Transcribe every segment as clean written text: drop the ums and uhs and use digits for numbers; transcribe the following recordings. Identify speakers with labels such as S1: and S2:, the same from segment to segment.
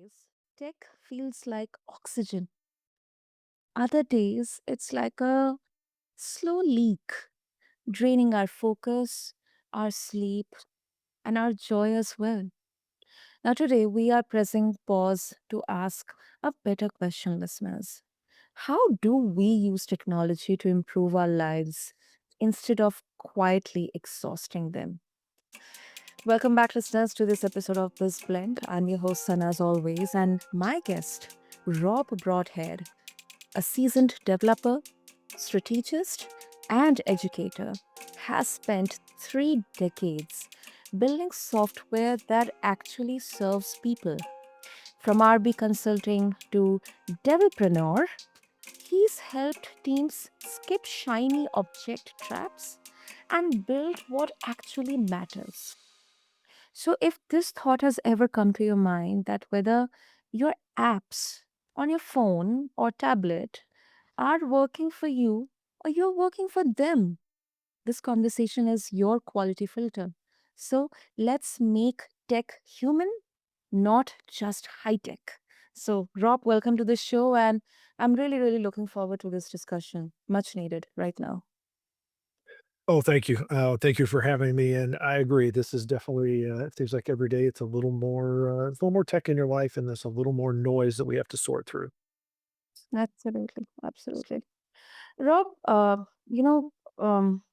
S1: days, tech feels like oxygen. Other days, it's like a slow leak, draining our focus, our sleep, and our joy as well. Now, today, we are pressing pause to ask a better question, listeners. How do we use technology to improve our lives instead of quietly exhausting them? Welcome back, listeners, to this episode of BizBlend. I'm your host, Sana, as always, and my guest, Rob Broadhead, a seasoned developer, strategist, and educator, has spent 3 decades building software that actually serves people. From RB Consulting to Developreneur, he's helped teams skip shiny object traps and build what actually matters. So, if this thought has ever come to your mind that whether your apps on your phone or tablet are working for you or you're working for them, this conversation is your quality filter. So, let's make tech human, not just high tech. So, Rob, welcome to the show, and I'm really, really looking forward to this discussion. Much needed right now.
S2: Oh, thank you. Thank you for having me. And I agree. This is definitely, it seems like every day it's a little more tech in your life and there's a little more noise that we have to sort through.
S1: Absolutely, absolutely. Rob,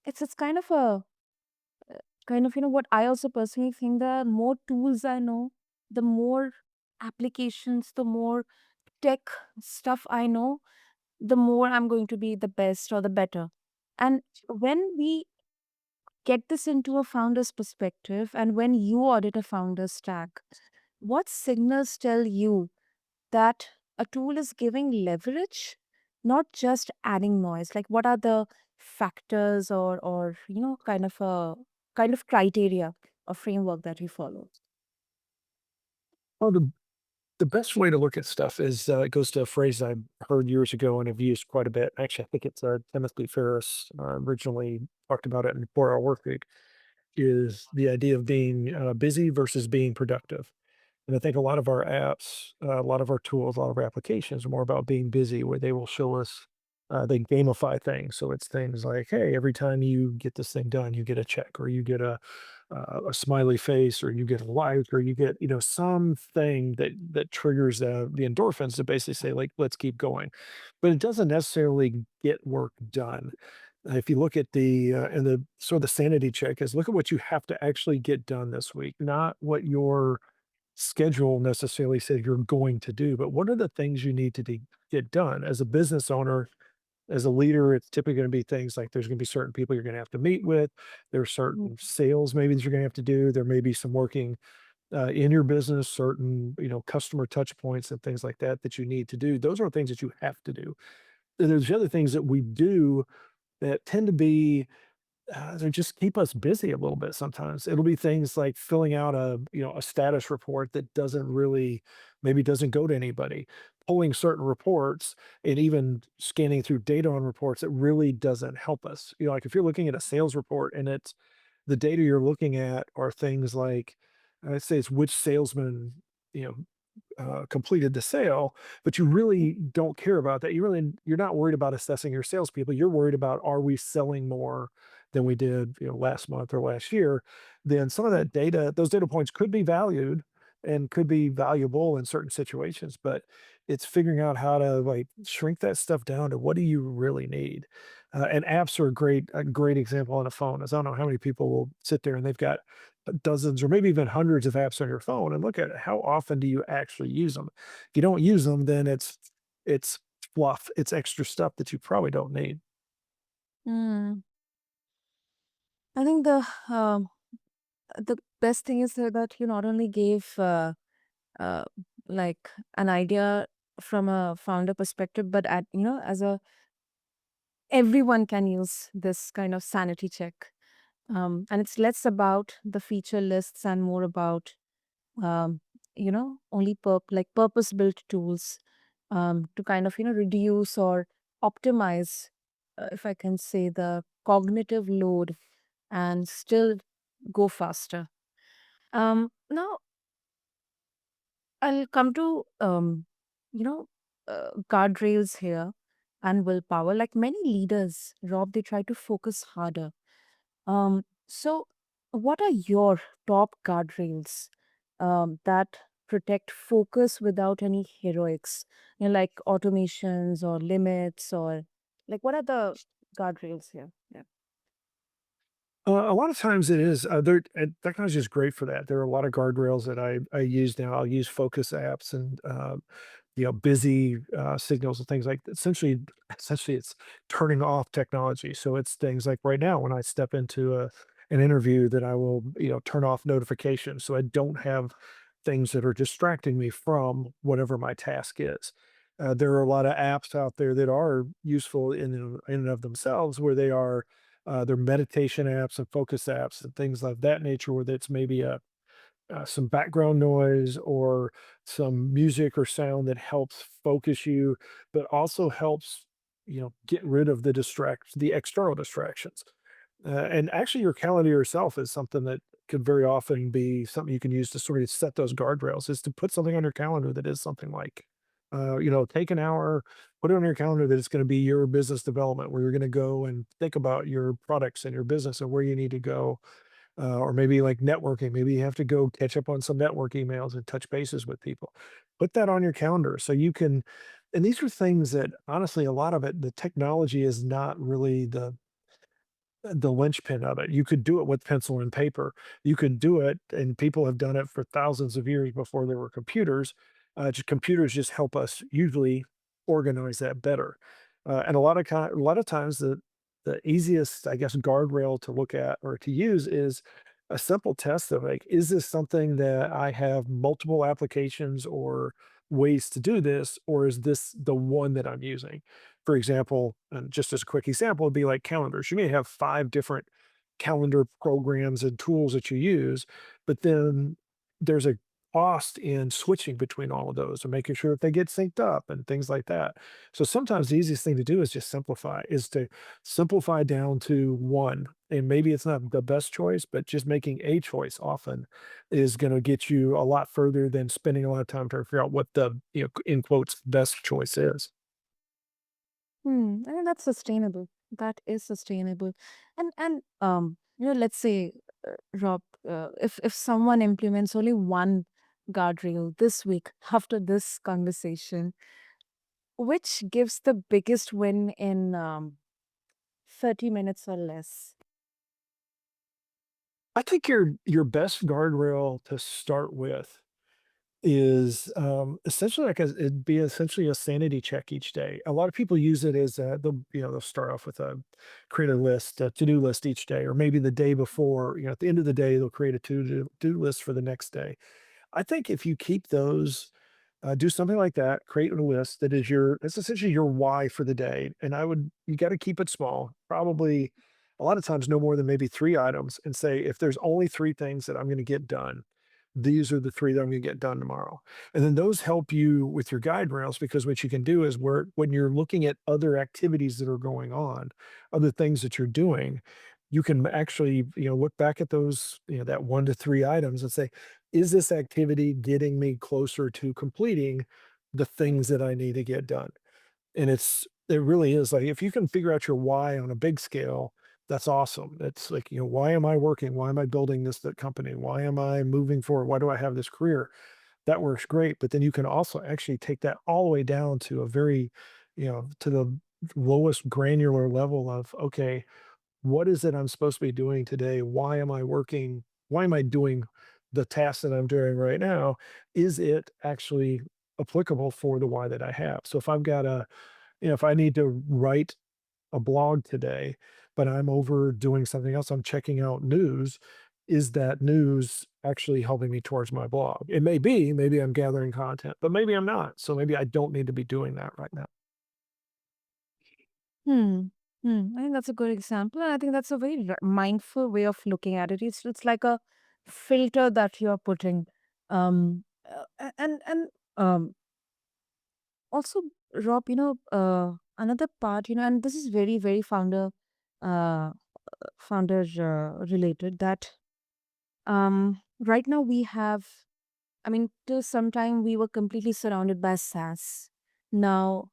S1: it's kind of a what I also personally think, the more tools I know, the more applications, the more tech stuff I know, the more I'm going to be the best or the better. And when we get this into a founder's perspective, and when you audit a founder's stack, what signals tell you that a tool is giving leverage, not just adding noise? Like, what are the factors or kind of criteria or framework that you follow?
S2: Well, the best way to look at stuff is it goes to a phrase I heard years ago and have used quite a bit. Actually, I think it's Timothy Ferris originally talked about it in 4 Hour Workweek, is the idea of being busy versus being productive. And I think a lot of our apps, a lot of our tools, a lot of our applications are more about being busy, where they will show us, they gamify things. So it's things like, hey, every time you get this thing done, you get a check, or you get a smiley face, or you get a like, or you get something that triggers the endorphins to basically say like, let's keep going. But it doesn't necessarily get work done. If you look at the sort of the sanity check is look at what you have to actually get done this week, not what your schedule necessarily said you're going to do, but what are the things you need to get done as a business owner, as a leader? It's typically going to be things like there's going to be certain people you're going to have to meet with. There's
S1: Mm.
S2: certain sales maybe that you're going to have to do. There may be some working in your business, certain customer touch points and things like that that you need to do. Those are things that you have to do. And there's other things that we do that tend to be they just keep us busy a little bit sometimes. It'll be things like filling out a status report that doesn't really maybe doesn't go to anybody, pulling certain reports and even scanning through data on reports that really doesn't help us. Like if you're looking at a sales report and it's the data you're looking at are things like, I'd say it's which salesman, you know, completed the sale, but you really don't care about that. You're not worried about assessing your salespeople. You're worried about are we selling more than we did, last month or last year. Then some of that data, those data points could be valued and could be valuable in certain situations, but it's figuring out how to like shrink that stuff down to what do you really need. And apps are a great example on a phone. As I don't know how many people will sit there and they've got dozens or maybe even hundreds of apps on your phone and look at it. How often do you actually use them? If you don't use them, then it's fluff. It's extra stuff that you probably don't need.
S1: Mm. I think the best thing is that you not only gave uh, like an idea from a founder perspective, but as a everyone can use this kind of sanity check. And it's less about the feature lists and more about only purpose built tools to kind of reduce or optimize, if I can say, the cognitive load and still go faster. Now, I'll come to you know guardrails here and willpower. Like many leaders, Rob, they try to focus harder. So what are your top guardrails that protect focus without any heroics? Like automations or limits, or like what are the guardrails here? Yeah.
S2: A lot of times it is, and technology is great for that. There are a lot of guardrails that I use now. I'll use focus apps and, busy, signals and things like essentially, it's turning off technology. So it's things like right now when I step into an interview that I will, turn off notifications so I don't have things that are distracting me from whatever my task is. There are a lot of apps out there that are useful in and of themselves where they're meditation apps and focus apps and things of that nature where it's maybe some background noise or some music or sound that helps focus you, but also helps get rid of the external distractions. And actually, your calendar yourself is something that could very often be something you can use to sort of set those guardrails. Is to put something on your calendar that is something like, take an hour, put it on your calendar that it's going to be your business development, where you're going to go and think about your products and your business and where you need to go, or maybe like networking. Maybe you have to go catch up on some network emails and touch bases with people. Put that on your calendar so you can. And these are things that honestly, a lot of it, the technology is not really the linchpin of it. You could do it with pencil and paper. You could do it, and people have done it for thousands of years before there were computers. Computers just help us usually organize that better. And a lot of times, the easiest, I guess, guardrail to look at or to use is a simple test of like, is this something that I have multiple applications or ways to do this, or is this the one that I'm using? For example, and just as a quick example, would be like calendars. You may have 5 different calendar programs and tools that you use, but then there's a cost in switching between all of those and making sure that they get synced up and things like that. So sometimes the easiest thing to do is just to simplify down to one. And maybe it's not the best choice, but just making a choice often is going to get you a lot further than spending a lot of time trying to figure out what the, in quotes, best choice is.
S1: I think that's sustainable. That is sustainable. Let's say, Rob, if someone implements only one guardrail this week after this conversation, which gives the biggest win in 30 minutes or less?
S2: I think your best guardrail to start with is, essentially it'd be essentially a sanity check each day. A lot of people use it as they'll start off with create a list, a to-do list each day, or maybe the day before, at the end of the day, they'll create a to-do list for the next day. I think if you keep those, do something like that, create a list that's essentially your why for the day. And you got to keep it small, probably a lot of times no more than maybe 3 items, and say, if there's only 3 things that I'm going to get done, these are the 3 that I'm going to get done tomorrow. And then those help you with your guide rails because what you can do is when you're looking at other activities that are going on, other things that you're doing, you can actually, look back at those, that 1 to 3 items and say, is this activity getting me closer to completing the things that I need to get done? And it really is like if you can figure out your why on a big scale, that's awesome. It's like, why am I working? Why am I building that company? Why am I moving forward? Why do I have this career? That works great. But then you can also actually take that all the way down to to the lowest granular level of, okay, what is it I'm supposed to be doing today? Why am I working? Why am I doing the task that I'm doing right now? Is it actually applicable for the why that I have? So if I need to write a blog today, but I'm over doing something else, I'm checking out news. Is that news actually helping me towards my blog? It may be, maybe I'm gathering content, but maybe I'm not. So maybe I don't need to be doing that right now.
S1: Hmm. I think that's a good example, and I think that's a very mindful way of looking at it. It's like a filter that you're putting, and also, Rob, another part, and this is very, very uh, founder related. That right now we have I mean, till some time we were completely surrounded by SaaS. Now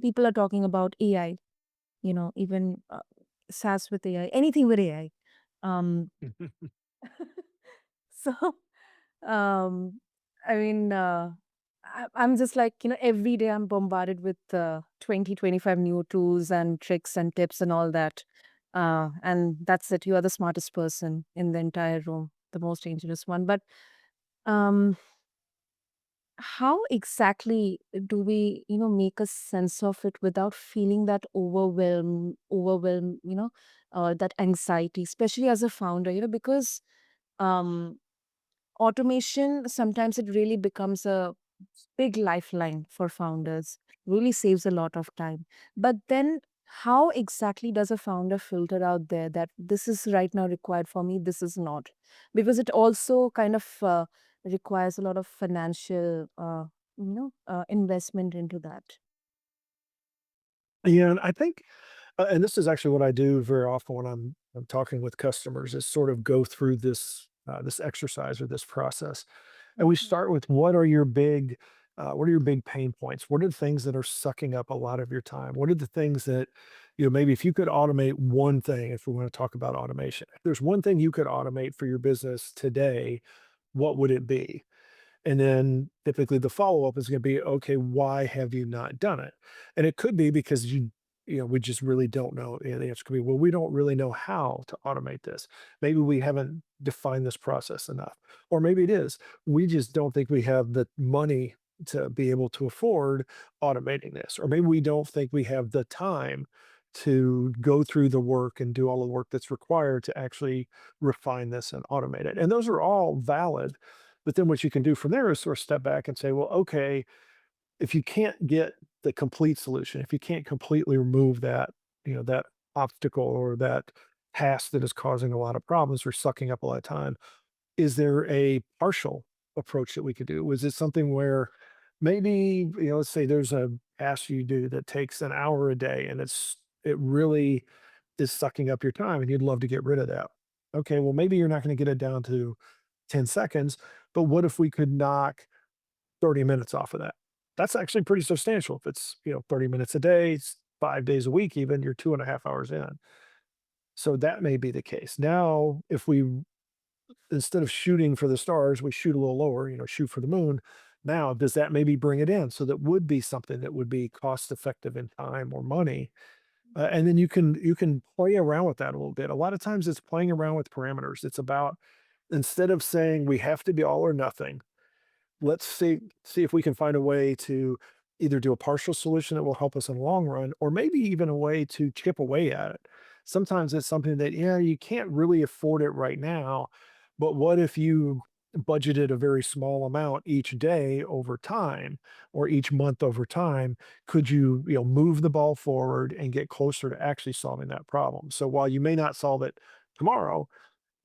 S1: people are talking about AI, even SaaS with AI, anything with AI. Um, so, um, I mean, I'm just like, every day I'm bombarded with 20, 25 new tools and tricks and tips and all that. And that's it. You are the smartest person in the entire room, the most dangerous one. But um, how exactly do we, make a sense of it without feeling that overwhelm, that anxiety, especially as a founder, because um, automation, sometimes it really becomes a big lifeline for founders, really saves a lot of time. But then, how exactly does a founder filter out there that this is right now required for me, this is not? Because it also kind of requires a lot of financial, investment into that.
S2: Yeah, and I think, and this is actually what I do very often when I'm talking with customers, is sort of go through this exercise or this process, and we
S1: Mhm.
S2: start with what are your big pain points? What are the things that are sucking up a lot of your time? What are the things that, maybe if you could automate one thing, if we want to talk about automation, if there's one thing you could automate for your business today, what would it be? And then typically the follow-up is gonna be, "Okay, why have you not done it?" And it could be because we just really don't know. The answer could be, "Well, we don't really know how to automate this. Maybe we haven't defined this process enough." Or maybe it is, we just don't think we have the money to be able to afford automating this. Or maybe we don't think we have the time to go through the work and do all the work that's required to actually refine this and automate it. And those are all valid, but then what you can do from there is sort of step back and say, well, okay, if you can't get the complete solution, if you can't completely remove that obstacle or that task that is causing a lot of problems or sucking up a lot of time, is there a partial approach that we could do? Was it something where maybe, let's say there's a task you do that takes an hour a day and it really is sucking up your time and you'd love to get rid of that. Okay, well, maybe you're not going to get it down to 10 seconds, but what if we could knock 30 minutes off of that? That's actually pretty substantial. If it's, 30 minutes a day, 5 days a week, even you're 2.5 hours in. So that may be the case. Now, if we, instead of shooting for the stars, we shoot a little lower, shoot for the moon. Now, does that maybe bring it in? So that would be something that would be cost effective in time or money. And then you can play around with that a little bit. A lot of times it's playing around with parameters. It's about, instead of saying we have to be all or nothing, let's see if we can find a way to either do a partial solution that will help us in the long run, or maybe even a way to chip away at it. Sometimes it's something that, yeah, you can't really afford it right now, but what if you budgeted a very small amount each day over time or each month over time? Could you, move the ball forward and get closer to actually solving that problem? So while you may not solve it tomorrow,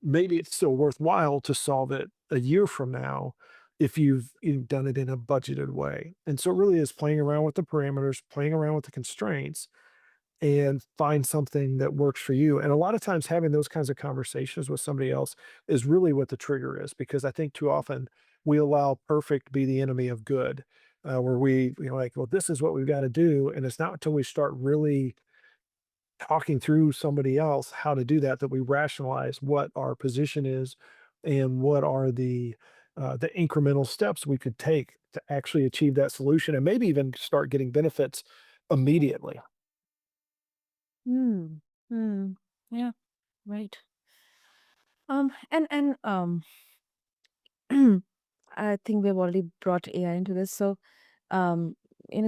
S2: maybe it's still worthwhile to solve it a year from now if you've done it in a budgeted way. And so it really is playing around with the parameters, playing around with the constraints, and find something that works for you. And a lot of times having those kinds of conversations with somebody else is really what the trigger is, because I think too often we allow perfect be the enemy of good, where we, like, well, this is what we've got to do. And it's not until we start really talking through somebody else how to do that, that we rationalize what our position is and what are the incremental steps we could take to actually achieve that solution and maybe even start getting benefits immediately.
S1: Hmm. Hmm. Yeah. Right. And I think we've already brought AI into this. So, um,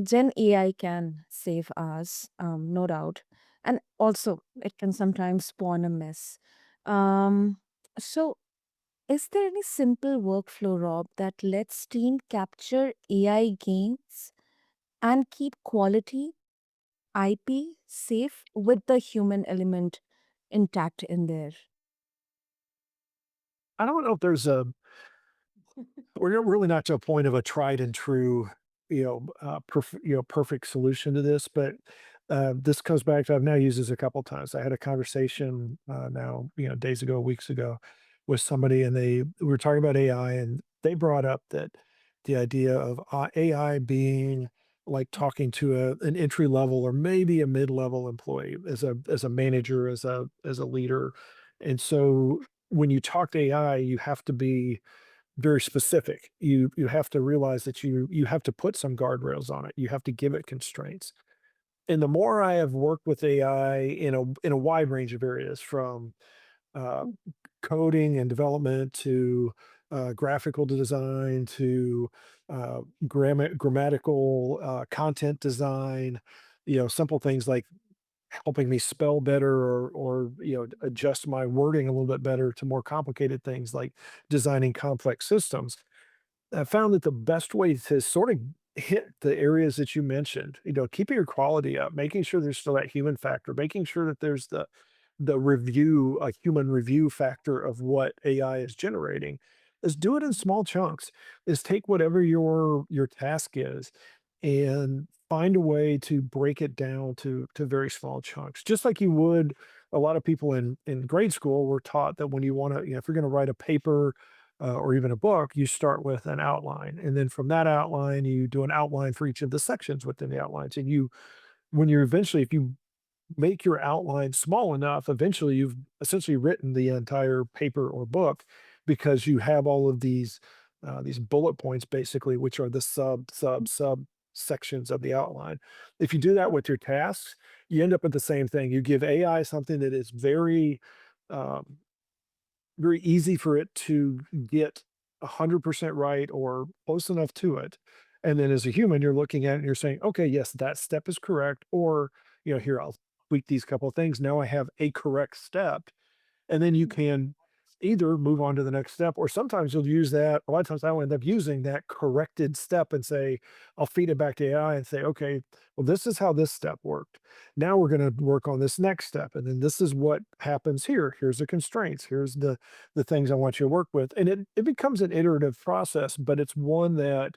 S1: Gen AI can save us, no doubt, and also it can sometimes spawn a mess. Um, so, is there any simple workflow, Rob, that lets team capture AI gains and keep quality IP safe with the human element intact in there?
S2: I don't know if we're really not to a point of a tried and true, perfect solution to this, but this comes back to, I've now used this a couple times. I had a conversation now, days ago, weeks ago, with somebody, and we were talking about AI, and they brought up that the idea of AI being like talking to an entry level or maybe a mid level employee as a manager, as a leader, and so when you talk to AI, you have to be very specific. You have to realize that you have to put some guardrails on it. You have to give it constraints. And the more I have worked with AI in a wide range of areas, from uh, coding and development to graphical design to grammatical content design, simple things like helping me spell better or adjust my wording a little bit better to more complicated things like designing complex systems. I found that the best way to sort of hit the areas that you mentioned, keeping your quality up, making sure there's still that human factor, making sure that there's the review, a human review factor of what AI is generating, is do it in small chunks. Is take whatever your task is and find a way to break it down to very small chunks. Just like you would, a lot of people in grade school were taught that when you want to, if you're going to write a paper or even a book, you start with an outline. And then from that outline, you do an outline for each of the sections within the outlines. And when you're eventually, if you make your outline small enough, eventually you've essentially written the entire paper or book because you have all of these bullet points basically, which are the sub sections of the outline. If you do that with your tasks, you end up with the same thing. You give AI something that is um, very easy for it to get 100% right or close enough to it. And then as a human, you're looking at it and you're saying, okay, yes, that step is correct. Or, here, I'll tweak these couple of things. Now I have a correct step. And then you can either move on to the next step, or sometimes you'll use that. A lot of times I will end up using that corrected step and say, I'll feed it back to AI and say, okay, well, this is how this step worked. Now we're going to work on this next step. And then this is what happens here. Here's the constraints. Here's the things I want you to work with. And it becomes an iterative process, but it's one that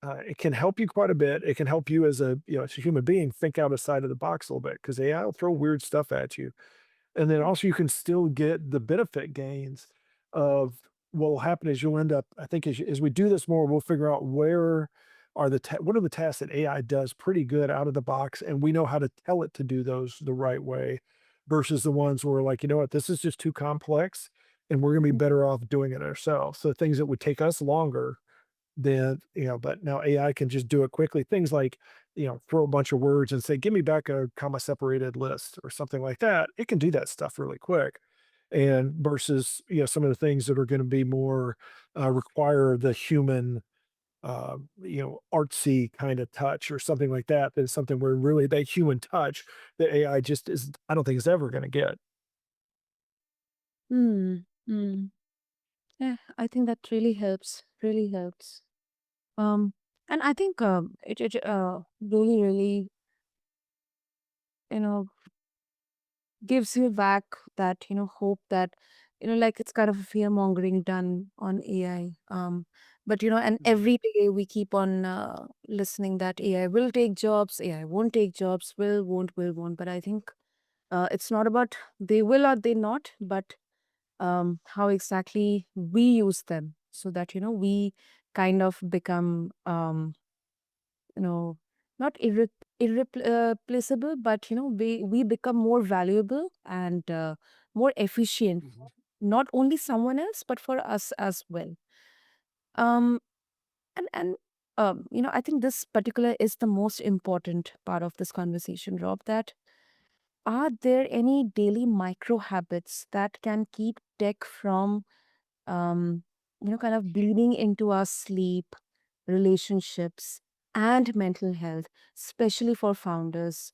S2: it can help you quite a bit. It can help you as a human being think outside of the box a little bit because AI will throw weird stuff at you, and then also you can still get the benefit gains of what will happen is you'll end up, I think as we do this more, we'll figure out where are what are the tasks that AI does pretty good out of the box, and we know how to tell it to do those the right way versus the ones where like, you know what, this is just too complex and we're going to be better off doing it ourselves. So things that would take us longer then, but now AI can just do it quickly. Things like, throw a bunch of words and say, give me back a comma separated list or something like that. It can do that stuff really quick. And versus, some of the things that are going to be more require the human, artsy kind of touch or something like that. That is something where really that human touch that AI just is, I don't think is ever going to get.
S1: Hmm. Hmm. Yeah, I think that really helps. Really helps. Um, and I think it really really you know gives you back that hope that like it's kind of a fear mongering done on AI. But and
S2: Mhm.
S1: every day we keep on listening that AI will take jobs, AI won't take jobs, will won't. But I think it's not about they will or they not, but how exactly we use them so that we kind of become you know not irreplaceable, but we become more valuable and more efficient,
S2: Mhm.
S1: not only someone else but for us as well. um and I think this particular is the most important part of this conversation, Rob, that are there any daily micro habits that can keep tech from um, kind of bleeding into our sleep, relationships, and mental health, especially for founders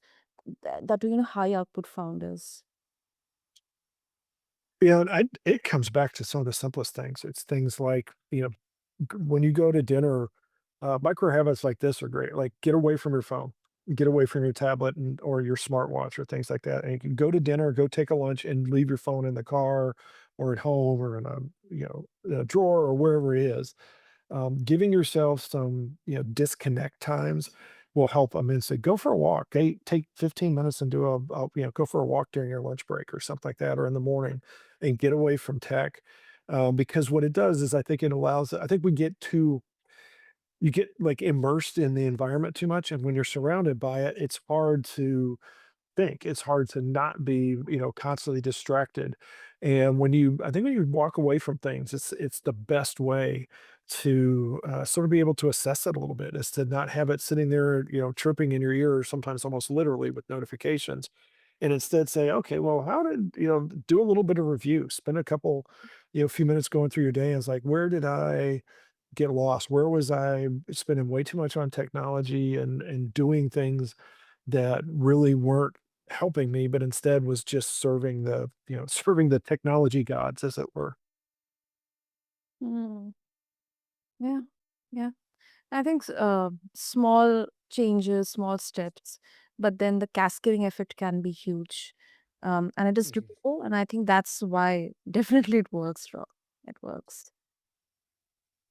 S1: that high output founders.
S2: Yeah, and it comes back to some of the simplest things. It's things like, when you go to dinner, micro habits like this are great. Like get away from your phone, get away from your tablet and or your smartwatch or things like that. And you can go to dinner, go take a lunch, and leave your phone in the car or at home or in a drawer or wherever it is. Giving yourself some disconnect times will help immensely. Go for a walk. Take 15 minutes and do go for a walk during your lunch break or something like that, or in the morning, and get away from tech. because what it does is I think it allows, I think we get too, you get like immersed in the environment too much. And when you're surrounded by it, it's hard to think. It's hard to not be, constantly distracted. And I think when you walk away from things, it's the best way to sort of be able to assess it a little bit, is to not have it sitting there, chirping in your ear, sometimes almost literally with notifications, and instead say, okay, well, how did, do a little bit of review, spend a couple, few minutes going through your day. And it's like, where did I get lost? Where was I spending way too much on technology and doing things that really weren't helping me, but instead was just serving the, serving the technology gods, as it were.
S1: Mm, yeah, yeah. I think small changes, small steps, but then the cascading effect can be huge. And it is
S2: Mhm.
S1: doable. And I think that's why definitely it works, Rob. It works.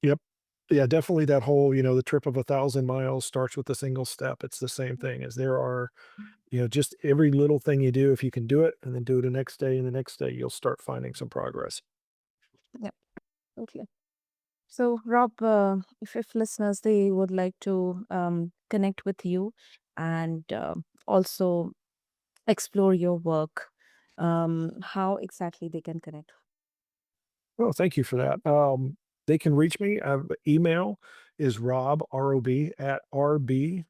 S2: Yep. Yeah, definitely that whole, the trip of 1,000 miles starts with a single step. It's the same thing as there are, just every little thing you do, if you can do it and then do it the next day and the next day, you'll start finding some progress.
S1: Yeah, okay. So, Rob, if listeners they would like to connect with you and also explore your work, how exactly they can connect?
S2: Well, thank you for that. They can reach me. Email is Rob at rb-sns.com.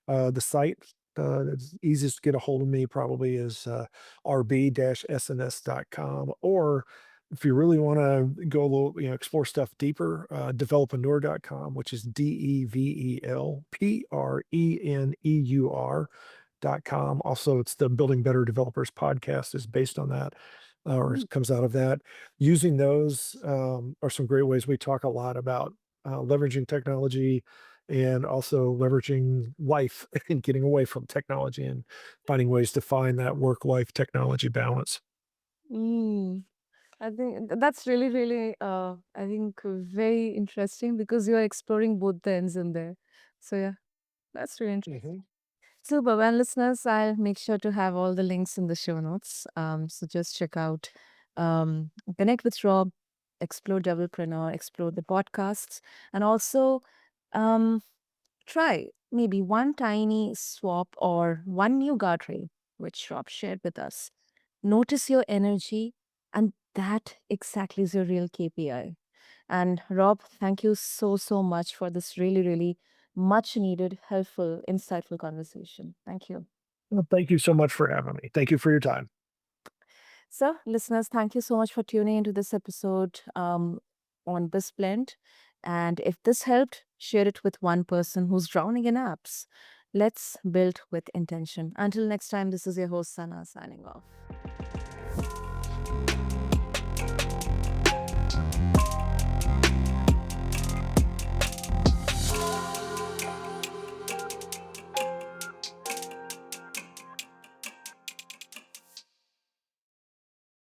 S2: The site that's easiest to get a hold of me probably is rb-sns.com. Or if you really want to go a little, explore stuff deeper, developreneur.com, which is develpreneur.com. Also, it's the Building Better Developers podcast is based on that, or
S1: Mm,
S2: it comes out of that. Using those are some great ways. We talk a lot about leveraging technology and also leveraging life and getting away from technology and finding ways to find that work life technology balance.
S1: mm. I think that's really, really, I think very interesting because you are exploring both the ends in there. So yeah, that's really interesting.
S2: Mhm.
S1: So, Bhavan listeners, I'll make sure to have all the links in the show notes. So just check out, connect with Rob, explore Doublepreneur, explore the podcasts, and also um, try maybe one tiny swap or one new guardrail, which Rob shared with us. Notice your energy, and that exactly is your real KPI. And Rob, thank you so, so much for this really, really much needed, helpful, insightful conversation. Thank you.
S2: Well, thank you so much for having me. Thank you for your time.
S1: So, listeners, thank you so much for tuning into this episode on BizBlend. And if this helped, share it with one person who's drowning in apps. Let's build with intention. Until next time, this is your host, Sana, signing off.